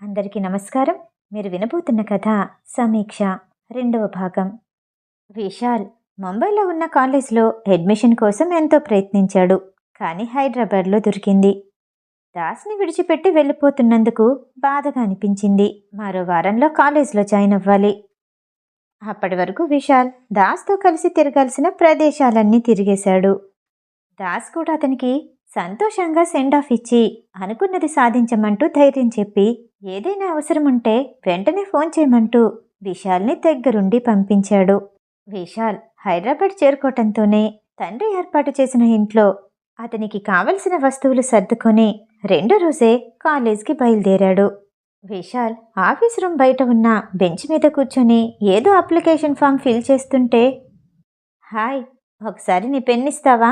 అందరికీ నమస్కారం. మీరు వినబోతున్న కథ సమీక్ష రెండవ భాగం. విశాల్ ముంబైలో ఉన్న కాలేజ్లో అడ్మిషన్ కోసం ఎంతో ప్రయత్నించాడు. కానీ హైదరాబాద్లో దొరికింది. దాస్ని విడిచిపెట్టి వెళ్ళిపోతున్నందుకు బాధగా అనిపించింది. మరో వారంలో కాలేజ్లో జాయిన్ అవ్వాలి. అప్పటి వరకు విశాల్ దాస్తో కలిసి తిరగాల్సిన ప్రదేశాలన్నీ తిరిగేశాడు. దాస్ కూడా అతనికి సంతోషంగా సెండ్ ఆఫ్ ఇచ్చి అనుకున్నది సాధించమంటూ ధైర్యం చెప్పి ఏదైనా అవసరం ఉంటే వెంటనే ఫోన్ చేయమంటూ విశాల్ని దగ్గరుండి పంపించాడు. విశాల్ హైదరాబాద్ చేరుకోవటంతోనే తండ్రి ఏర్పాటు చేసిన ఇంట్లో అతనికి కావలసిన వస్తువులు సర్దుకొని రెండో రోజే కాలేజ్కి బయలుదేరాడు. విశాల్ ఆఫీస్ రూమ్ బయట ఉన్న బెంచ్ మీద కూర్చొని ఏదో అప్లికేషన్ ఫామ్ ఫిల్ చేస్తుంటే, హాయ్, ఒకసారి నీ పెన్నిస్తావా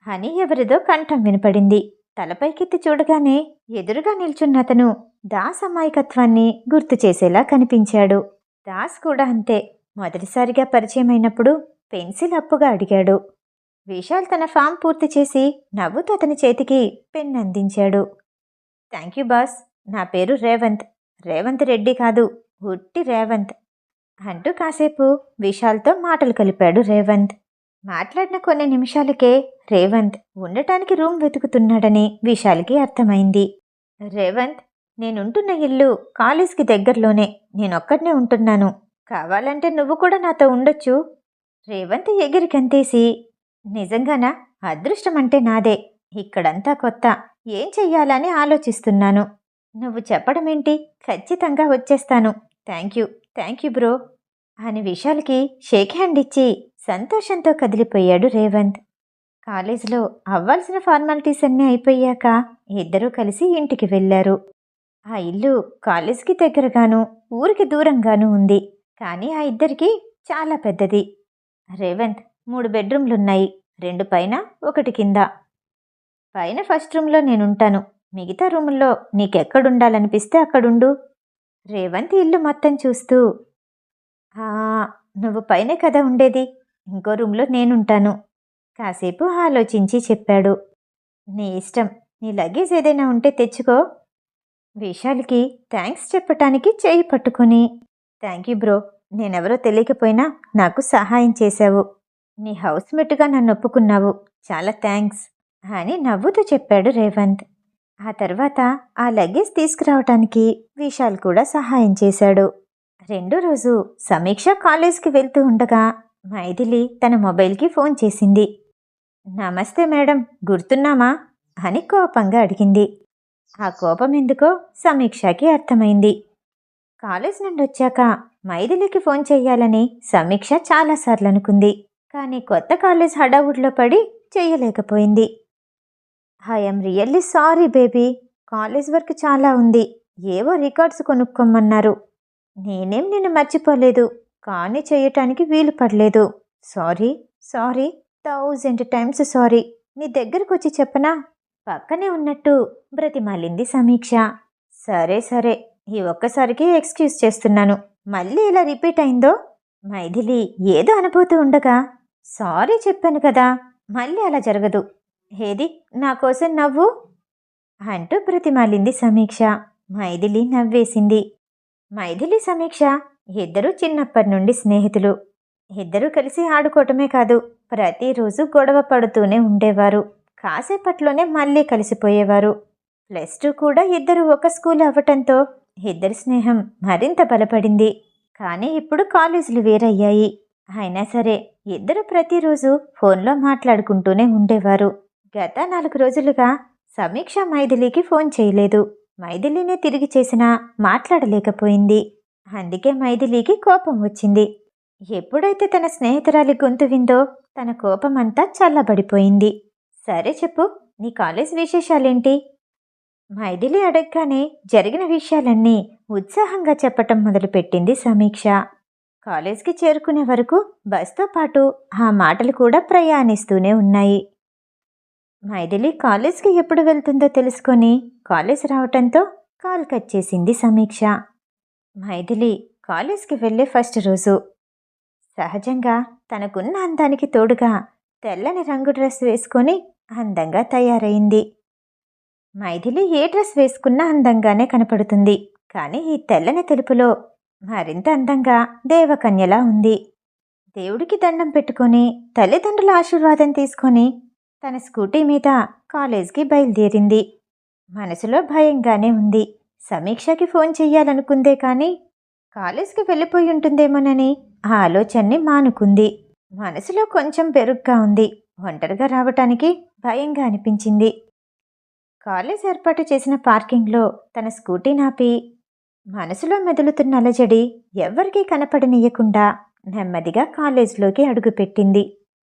అని ఎవరిదో కంఠం వినపడింది. తలపైకెత్తి చూడగానే ఎదురుగా నిల్చున్న అతను దాస్ అమాయకత్వాన్ని గుర్తు చేసేలా కనిపించాడు. దాస్ కూడా అంతే. మొదటిసారిగా పరిచయమైనప్పుడు పెన్సిల్ అప్పుగా అడిగాడు. విశాల్ తన ఫామ్ పూర్తి చేసి నవ్వుతూ అతని చేతికి పెన్ అందించాడు. థ్యాంక్ యూ బాస్, నా పేరు రేవంత్. రేవంత్ రెడ్డి కాదు, ఉట్టి రేవంత్ అంటూ కాసేపు విశాల్తో మాటలు కలిపాడు రేవంత్. మాట్లాడిన కొన్ని నిమిషాలకే రేవంత్ ఉండటానికి రూమ్ వెతుకుతున్నాడని విశాల్కి అర్థమైంది. రేవంత్, నేనుంటున్న ఇల్లు కాలేజ్కి దగ్గరలోనే. నేనొక్కడనే ఉంటున్నాను. కావాలంటే నువ్వు కూడా నాతో ఉండొచ్చు. రేవంత్ ఎగిరి గంతేసి, నిజంగానా? అదృష్టం అంటే నాదే. ఇక్కడంతా కొత్త. ఏం చెయ్యాలని ఆలోచిస్తున్నాను. నువ్వు చెప్పడమేంటి? ఖచ్చితంగా వచ్చేస్తాను. థ్యాంక్ యూ బ్రో అని విశాల్కి షేక్ హ్యాండ్ ఇచ్చి సంతోషంతో కదిలిపోయాడు రేవంత్. కాలేజీలో అవ్వాల్సిన ఫార్మాలిటీస్ అన్నీ అయిపోయాక ఇద్దరూ కలిసి ఇంటికి వెళ్ళారు. ఆ ఇల్లు కాలేజ్కి దగ్గరగాను ఊరికి దూరంగానూ ఉంది. కానీ ఆ ఇద్దరికి చాలా పెద్దది. రేవంత్, 3 బెడ్రూమ్లున్నాయి. 2 పైన, 1 కింద. పైన ఫస్ట్ రూమ్లో నేనుంటాను. మిగతా రూముల్లో నీకెక్కడుండాలనిపిస్తే అక్కడుండు. రేవంత్ ఇల్లు మొత్తం చూస్తూ, నువ్వు పైనే కదా ఉండేది. ఇంకో రూమ్లో నేనుంటాను. కాసేపు ఆలోచించి చెప్పాడు. నీ ఇష్టం. నీ లగేజ్ ఏదైనా ఉంటే తెచ్చుకో. విశాల్కి థ్యాంక్స్ చెప్పటానికి చేయి పట్టుకుని, థ్యాంక్ యూ బ్రో. నేనెవరో తెలియకపోయినా నాకు సహాయం చేశావు. నీ హౌస్మేట్గా నన్ను ఒప్పుకున్నావు. చాలా థ్యాంక్స్ అని నవ్వుతూ చెప్పాడు రేవంత్. ఆ తర్వాత ఆ లగేజ్ తీసుకురావటానికి విశాల్ కూడా సహాయం చేశాడు. రెండో రోజు సమీక్ష కాలేజ్కి వెళ్తూ ఉండగా మైథిలి తన మొబైల్కి ఫోన్ చేసింది. నమస్తే మేడం, గుర్తున్నామా అని కోపంగా అడిగింది. ఆ కోపం ఎందుకో సమీక్షకి అర్థమైంది. కాలేజ్ నుండి వచ్చాక మైథిలికి ఫోన్ చెయ్యాలని సమీక్ష చాలాసార్లు అనుకుంది. కానీ కొత్త కాలేజ్ హడావుడ్లో పడి చెయ్యలేకపోయింది. I'm really sorry baby. College work చాలా ఉంది. ఏవో రికార్డ్స్ కొనుక్కోమన్నారు. నేనేం నిన్ను మర్చిపోలేదు, కానీ చేయటానికి వీలు పడలేదు. Sorry 1000 times sorry. నీ దగ్గరకు వచ్చి చెప్పనా? పక్కనే ఉన్నట్టు బ్రతిమాలింది సమీక్ష. సరే, ఈ ఒక్కసారికి ఎక్స్క్యూజ్ చేస్తున్నాను. మళ్ళీ ఇలా రిపీట్ అయిందో? మైథిలి ఏదో అనుభూతి ఉండగా, సారీ చెప్పాను కదా, మళ్ళీ అలా జరగదు. ఏది నా కోసం నవ్వు అంటూ బ్రతిమాలింది సమీక్ష. మైథిలి నవ్వేసింది. మైథిలి సమీక్ష ఇద్దరూ చిన్నప్పటి నుండి స్నేహితులు. ఇద్దరూ కలిసి ఆడుకోవటమే కాదు, ప్రతిరోజు గొడవ పడుతూనే ఉండేవారు. కాసేపట్లోనే మళ్ళీ కలిసిపోయేవారు. +2 కూడా ఇద్దరు ఒక స్కూల్ అవ్వటంతో ఇద్దరి స్నేహం మరింత బలపడింది. కానీ ఇప్పుడు కాలేజీలు వేరయ్యాయి. అయినా సరే ఇద్దరు ప్రతిరోజు ఫోన్లో మాట్లాడుకుంటూనే ఉండేవారు. గత 4 రోజులుగా సమీక్ష మైథిలికి ఫోన్ చేయలేదు. మైథిలినే తిరిగి చేసినా మాట్లాడలేకపోయింది. అందుకే మైథిలికి కోపం వచ్చింది. ఎప్పుడైతే తన స్నేహితురాలి గొంతు విందో తన కోపమంతా చల్లబడిపోయింది. సరే చెప్పు, నీ కాలేజ్ విశేషాలేంటి? మైథిలి అడగగానే జరిగిన విషయాలన్నీ ఉత్సాహంగా చెప్పటం మొదలుపెట్టింది సమీక్ష. కాలేజ్కి చేరుకునే వరకు బస్తో పాటు ఆ మాటలు కూడా ప్రయాణిస్తూనే ఉన్నాయి. మైథిలి కాలేజ్కి ఎప్పుడు వెళ్తుందో తెలుసుకొని కాలేజ్ రావటంతో కాల్ కట్ చేసింది సమీక్ష. మైథిలి కాలేజ్కి వెళ్ళే ఫస్ట్ రోజు. సహజంగా తనకున్న అందానికి తోడుగా తెల్లని రంగు డ్రెస్ వేసుకొని అందంగా తయారైంది. మైథిలి ఏ డ్రెస్ వేసుకున్నా అందంగానే కనపడుతుంది. కానీ ఈ తెల్లని తెలుపులో మరింత అందంగా దేవకన్యలా ఉంది. దేవుడికి దండం పెట్టుకొని తల్లిదండ్రుల ఆశీర్వాదం తీసుకొని తన స్కూటీ మీద కాలేజ్కి బయలుదేరింది. మనసులో భయంగానే ఉంది. సమీక్షకి ఫోన్ చెయ్యాలనుకుందే కానీ కాలేజ్కి వెళ్ళిపోయి ఉంటుందేమోనని ఆ ఆలోచనని మానుకుంది. మనసులో కొంచెం బెరుగ్గా ఉంది. ఒంటరిగా రావటానికి భయంగా అనిపించింది. కాలేజ్ ఏర్పాటు చేసిన పార్కింగ్లో తన స్కూటీ నాపి మనసులో మెదులుతున్న అలజడి ఎవ్వరికీ కనపడనీయకుండా నెమ్మదిగా కాలేజ్లోకి అడుగుపెట్టింది.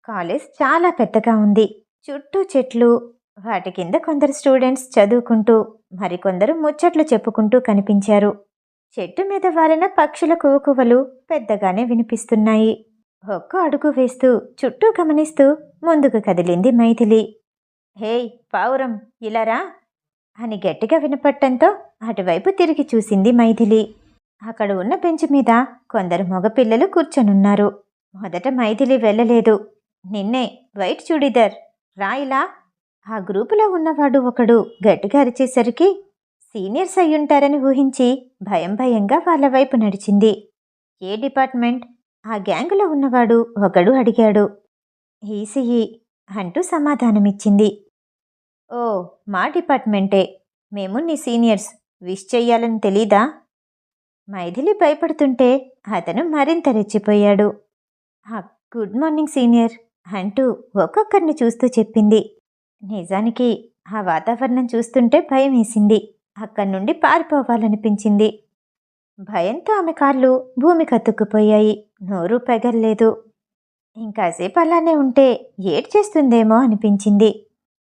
కాలేజ్ చాలా పెద్దగా ఉంది. చుట్టూ చెట్లు, వాటి కింద కొందరు స్టూడెంట్స్ చదువుకుంటూ మరికొందరు ముచ్చట్లు చెప్పుకుంటూ కనిపించారు. చెట్టు మీద వాలిన పక్షుల కువకువలు పెద్దగానే వినిపిస్తున్నాయి. ఒక్క అడుగు వేస్తూ చుట్టూ గమనిస్తూ ముందుకు కదిలింది మైథిలి. హేయ్ పావురం, ఇలారా అని గట్టిగా వినపట్టంతో అటువైపు తిరిగి చూసింది మైథిలి. అక్కడ ఉన్న బెంచ్ మీద కొందరు మగపిల్లలు కూర్చొనున్నారు. మొదట మైథిలి వెళ్ళలేదు. నిన్నే, వైట్ చూడీదార్, రా ఇలా. ఆ గ్రూపులో ఉన్నవాడు ఒకడు గట్టిగా అరిచేసరికి సీనియర్స్ అయ్యుంటారని ఊహించి భయం భయంగా వాళ్ళ వైపు నడిచింది. ఏ డిపార్ట్మెంట్? ఆ గ్యాంగులో ఉన్నవాడు ఒకడు అడిగాడు. ఈసీఈ అంటూ సమాధానమిచ్చింది. ఓ, మా డిపార్ట్మెంటే. మేము నీ సీనియర్స్. విష్ చెయ్యాలని తెలీదా? మైథిలి భయపడుతుంటే అతను మరింత రెచ్చిపోయాడు. గుడ్ మార్నింగ్ సీనియర్ అంటూ ఒక్కొక్కరిని చూస్తూ చెప్పింది. నిజానికి ఆ వాతావరణం చూస్తుంటే భయం వేసింది. అక్కడి నుండి పారిపోవాలనిపించింది. భయంతో ఆమె కాళ్ళు భూమి కత్తుక్కుపోయాయి. నోరు పెగల్లేదు. ఇంకాసేపు అలానే ఉంటే ఏడ్చేస్తుందేమో అనిపించింది.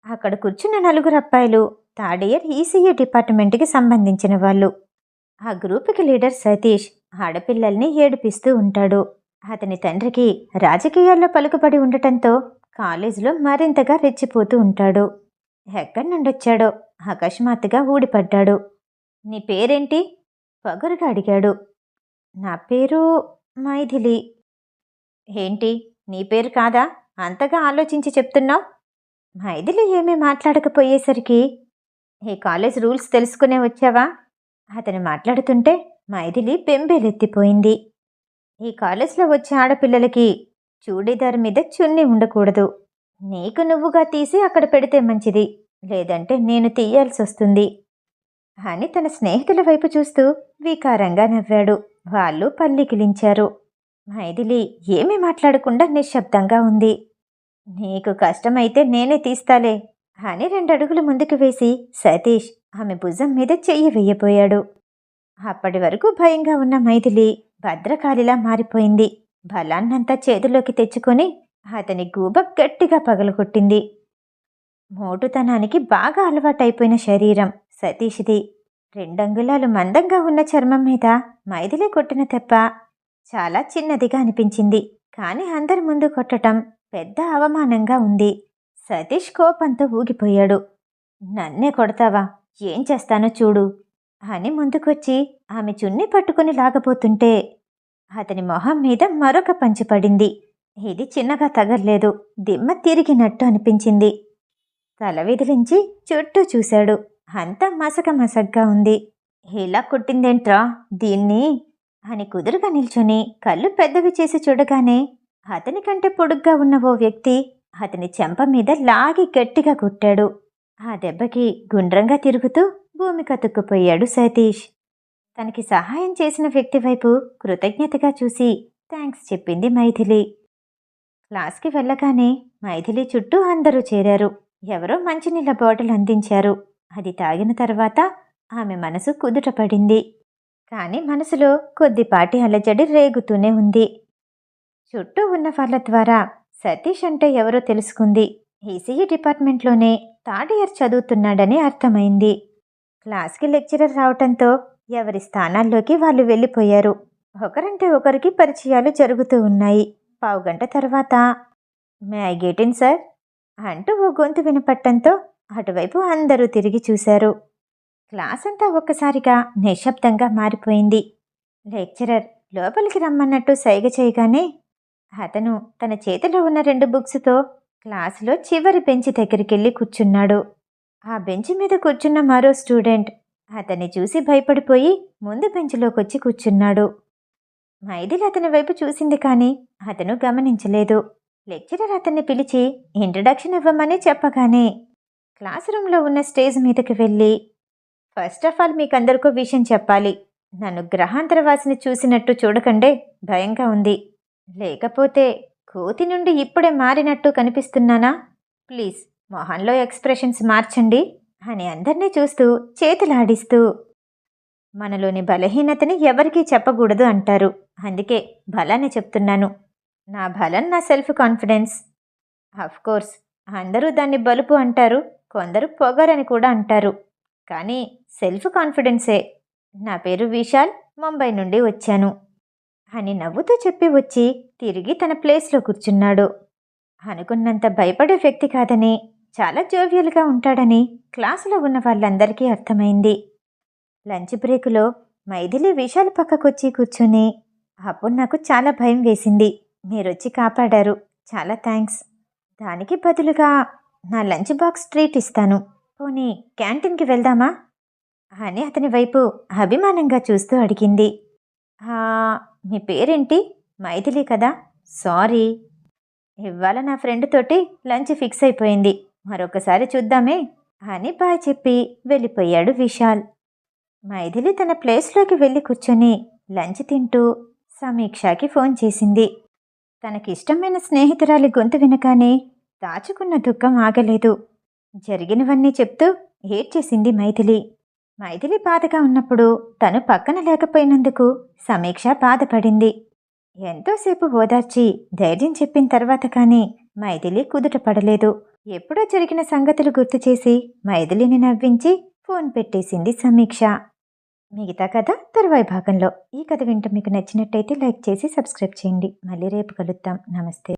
అక్కడ కూర్చున్న నలుగురు అబ్బాయిలు థర్డ్ ఇయర్ ఈసీఈ డిపార్ట్మెంట్కి సంబంధించిన వాళ్ళు. ఆ గ్రూపుకి లీడర్ సతీష్ ఆడపిల్లల్ని ఏడిపిస్తూ ఉంటాడు. అతని తండ్రికి రాజకీయాల్లో పలుకుబడి ఉండటంతో కాలేజీలో మరింతగా రెచ్చిపోతూ ఉంటాడు. ఎక్కడి నుండొచ్చాడో అకస్మాత్తుగా ఊడిపడ్డాడు. నీ పేరేంటి? పొగరుగా అడిగాడు. నా పేరు మైథిలి. ఏంటి, నీ పేరు కాదా? అంతగా ఆలోచించి చెప్తున్నావు. మైథిలి ఏమీ మాట్లాడకపోయేసరికి ఈ కాలేజ్ రూల్స్ తెలుసుకునే వచ్చావా? అతను మాట్లాడుతుంటే మైథిలి బెంబేలెత్తిపోయింది. ఈ కాలేజ్లో వచ్చే ఆడపిల్లలకి చూడీదారు మీద చున్నీ ఉండకూడదు. నీకు నువ్వుగా తీసి అక్కడ పెడితే మంచిది, లేదంటే నేను తీయాల్సి వస్తుంది అని తన స్నేహితుల వైపు చూస్తూ వికారంగా నవ్వాడు. వాళ్ళు పల్లికిలించారు. మైథిలి ఏమీ మాట్లాడకుండా నిశ్శబ్దంగా ఉంది. నీకు కష్టమైతే నేనే తీస్తాలే అని 2 అడుగులు ముందుకు వేసి సతీష్ ఆమె భుజం మీద చెయ్యి వెయ్యబోయాడు. అప్పటి వరకు భయంగా ఉన్న మైథిలి భద్రకాళిలా మారిపోయింది. బలాన్నంతా చేతిలోకి తెచ్చుకొని అతని గూబ గట్టిగా పగలగొట్టింది. మోటుతనానికి బాగా అలవాటైపోయిన శరీరం సతీష్ది. 2 అంగుళాలు మందంగా ఉన్న చర్మం మీద మైథిలి కొట్టిన తెప్ప చాలా చిన్నదిగా అనిపించింది. కానీ అందరి ముందు కొట్టటం పెద్ద అవమానంగా ఉంది. సతీష్ కోపంతో ఊగిపోయాడు. నన్నే కొడతావా? ఏం చేస్తానో చూడు అని ముందుకొచ్చి ఆమె చున్నీ పట్టుకుని లాగబోతుంటే అతని మొహం మీద మరొక పంచి పడింది. ఇది చిన్నగా తగల్లేదు, దిమ్మ తిరిగినట్టు అనిపించింది. తల విదిలించి చుట్టూ చూశాడు. అంతా మసక మసగ్గా ఉంది. ఇలా కొట్టిందేంట్రా దీన్ని అని కుదురుగా నిల్చొని కళ్ళు పెద్దవి చేసి చూడగానే అతని కంటే పొడుగ్గా ఉన్న ఓ వ్యక్తి అతని చెంప మీద లాగి గట్టిగా కొట్టాడు. ఆ దెబ్బకి గుండ్రంగా తిరుగుతూ భూమి కతుక్కుపోయాడు సతీష్. తనకి సహాయం చేసిన వ్యక్తి వైపు కృతజ్ఞతగా చూసి థ్యాంక్స్ చెప్పింది మైథిలి. క్లాస్కి వెళ్ళగానే మైథిలి చుట్టూ అందరూ చేరారు. ఎవరో మంచినీళ్ళ బాటిల్ అందించారు. అది తాగిన తర్వాత ఆమె మనసు కుదుటపడింది. కానీ మనసులో కొద్దిపాటి అలజడి రేగుతూనే ఉంది. చుట్టూ ఉన్న వాళ్ళ ద్వారా సతీష్ అంటే ఎవరో తెలుసుకుంది. ఈసీఈ డిపార్ట్మెంట్లోనే థర్డ్ ఇయర్ చదువుతున్నాడని అర్థమైంది. క్లాస్కి లెక్చరర్ రావటంతో ఎవరి స్థానాల్లోకి వాళ్ళు వెళ్ళిపోయారు. ఒకరంటే ఒకరికి పరిచయాలు జరుగుతూ ఉన్నాయి. పావుగంట తర్వాత may I get in sir అంటూ ఓ గొంతు వినపట్టంతో అటువైపు అందరూ తిరిగి చూశారు. క్లాస్ అంతా ఒక్కసారిగా నిశ్శబ్దంగా మారిపోయింది. లెక్చరర్ లోపలికి రమ్మన్నట్టు సైగ చేయగానే అతను తన చేతిలో ఉన్న 2 బుక్స్తో క్లాసులో చివరి బెంచి దగ్గరికెళ్ళి కూర్చున్నాడు. ఆ బెంచి మీద కూర్చున్న మరో స్టూడెంట్ అతన్ని చూసి భయపడిపోయి ముందు బెంచ్లోకొచ్చి కూర్చున్నాడు. మైథిలి అతని వైపు చూసింది కానీ అతను గమనించలేదు. లెక్చరర్ అతన్ని పిలిచి ఇంట్రడక్షన్ ఇవ్వమని చెప్పగానే క్లాస్ రూమ్లో ఉన్న స్టేజ్ మీదకి వెళ్ళి, ఫస్ట్ ఆఫ్ ఆల్ మీకందరికో విషయం చెప్పాలి. నన్ను గ్రహాంతరవాసిని చూసినట్టు చూడకండే, భయంగా ఉంది. లేకపోతే కోతి నుండి ఇప్పుడే మారినట్టు కనిపిస్తున్నానా? ప్లీజ్ మొహంలో ఎక్స్ప్రెషన్స్ మార్చండి అని అందర్నీ చూస్తూ చేతులాడిస్తూ, మనలోని బలహీనతని ఎవరికీ చెప్పకూడదు అంటారు. అందుకే బలాన్ని చెప్తున్నాను. నా బలం నా సెల్ఫ్ కాన్ఫిడెన్స్. కోర్స్ అందరూ దాన్ని బలుపు అంటారు, కొందరు పొగరని కూడా అంటారు. కానీ సెల్ఫ్ కాన్ఫిడెన్సే. నా పేరు విశాల్, ముంబై నుండి వచ్చాను అని నవ్వుతూ చెప్పి వచ్చి తిరిగి తన ప్లేస్లో కూర్చున్నాడు. అనుకున్నంత భయపడే వ్యక్తి కాదని, చాలా జోవియల్గా ఉంటాడని క్లాసులో ఉన్న వాళ్ళందరికీ అర్థమైంది. లంచ్ బ్రేకులో మైథిలి విశాల్ పక్కకొచ్చి కూర్చుని, అప్పుడు నాకు చాలా భయం వేసింది. మీరొచ్చి కాపాడారు, చాలా థ్యాంక్స్. దానికి బదులుగా నా లంచ్ బాక్స్ ట్రీట్ ఇస్తాను. పోనీ క్యాంటీన్కి వెళ్దామా అని అతని వైపు అభిమానంగా చూస్తూ అడిగింది. మీ పేరేంటి? మైథిలి కదా? సారీ, ఇవాళ నా ఫ్రెండ్ తోటి లంచ్ ఫిక్స్ అయిపోయింది, మరొకసారి చూద్దామే అని బాయ్ చెప్పి వెళ్ళిపోయాడు విశాల్. మైథిలి తన ప్లేస్లోకి వెళ్ళి కూర్చొని లంచ్ తింటూ సమీక్షకి ఫోన్ చేసింది. తనకిష్టమైన స్నేహితురాలి గొంతు వినగానే దాచుకున్న దుఃఖం ఆగలేదు. జరిగినవన్నీ చెప్తూ ఏడ్చేసింది మైథిలి. మైథిలి బాధగా ఉన్నప్పుడు తను పక్కన లేకపోయినందుకు సమీక్ష బాధపడింది. ఎంతోసేపు ఓదార్చి ధైర్యం చెప్పిన తర్వాత కానీ మైథిలి కుదుట పడలేదు. ఎప్పుడో జరిగిన సంగతులు గుర్తు చేసి మైథిలిని నవ్వించి ఫోన్ పెట్టేసింది సమీక్ష. మిగతా కథ తరువాయి భాగంలో. ఈ కథ వింటూ మీకు నచ్చినట్టయితే లైక్ చేసి సబ్స్క్రైబ్ చేయండి. మళ్ళీ రేపు కలుద్దాం. నమస్తే.